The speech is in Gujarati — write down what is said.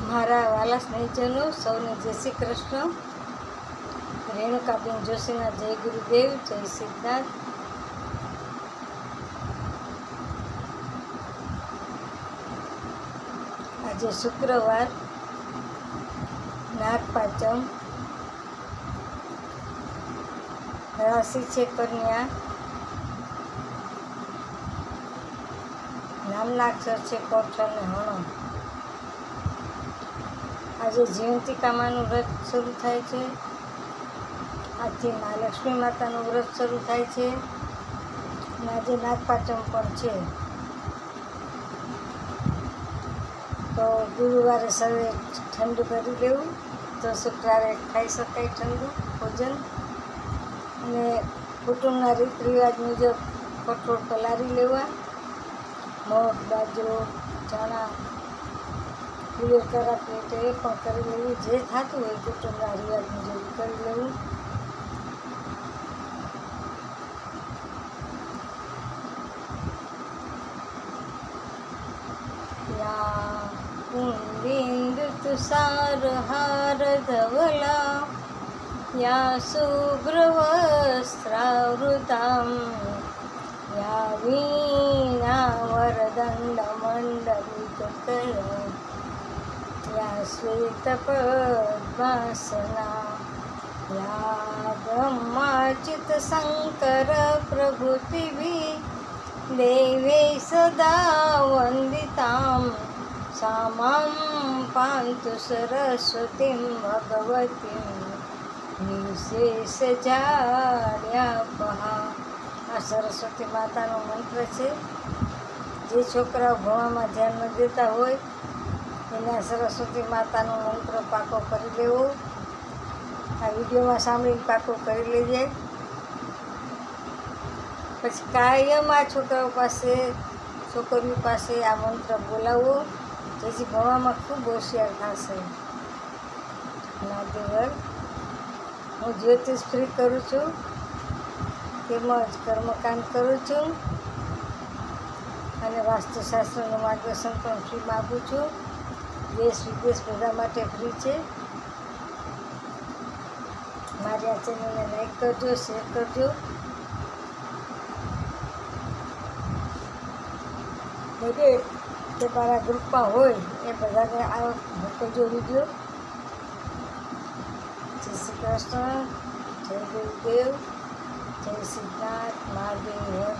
મારા વાલા સ્નેહીજનો સૌને જય શ્રી કૃષ્ણ. રેણુકાબેન જોશીના જય ગુરુદેવ, જય સિદ્ધાર્થ. આજે શુક્રવાર, નાગપાંચમ, રાશિ છે કન્યા, નામના અક્ષર છે કોઠ અને હણો. આજે જયંતિકામાનું વ્રત શરૂ થાય છે. આજથી મહાલક્ષ્મી માતાનું વ્રત શરૂ થાય છે અને આજે નાગપાંચમ પણ છે. તો ગુરુવારે સવારે ઠંડુ કરી લેવું, તો શુક્રવારે ખાઈ શકાય ઠંડુ ભોજન. અને કુટુંબના રીત રિવાજ મુજબ કઠોળ પલાળી લેવા, મગ, બાજરો, ચણા, પિયર કરા પેટે એ પણ કરી લેવું. જે થતું હોય કુટુંબના રિવાજ મુજબ કરી લેવું. યા કુંદિન્દુ તુષાર હાર ધવલા, યા શુભ્રવસ્ત્રાવૃતામ, યા વીણા વરદંડ મંડલિકકરા, યા શ્વેતપદ્માસના, યા બ્રહ્માચ્યુત શંકર પ્રભૃતિભિ દેવે સદા વંદિતામ, સામામ પાંતુ સરસ્વતીમ ભગવતીમ નિશેષ જાડ્યાપહા. આ સરસ્વતી માતાનો મંત્ર છે. જે છોકરાઓ ભણવામાં ધ્યાન ન દેતા હોય એને આ સરસ્વતી માતાનો મંત્ર પાકો કરી લેવો. આ વિડીયોમાં સાંભળીને પાકો કરી લેજે. પછી કાયમ આ છોકરાઓ પાસે, છોકરીઓ પાસે આ મંત્ર બોલાવવો, જેથી ભણવામાં ખૂબ હોશિયાર થશે. નાદેવર હું જ્યોતિષ ફ્રી કરું છું, તેમજ કર્મકાંડ કરું છું અને વાસ્તુશાસ્ત્રનું માર્ગદર્શન પણ ફ્રીમાં આપું છું. દેશ વિદેશ બધા માટે ફ્રી છે. મારી આ ચેનલને લાઈક કરજો, શેર કરજો. બધે જે મારા ગ્રુપમાં હોય એ બધાને આ મોકલજો વિડીયો. જય શ્રી કૃષ્ણ, જય ગુરુદેવ, જય સિદ્ધાર્થ, મહાદેવ.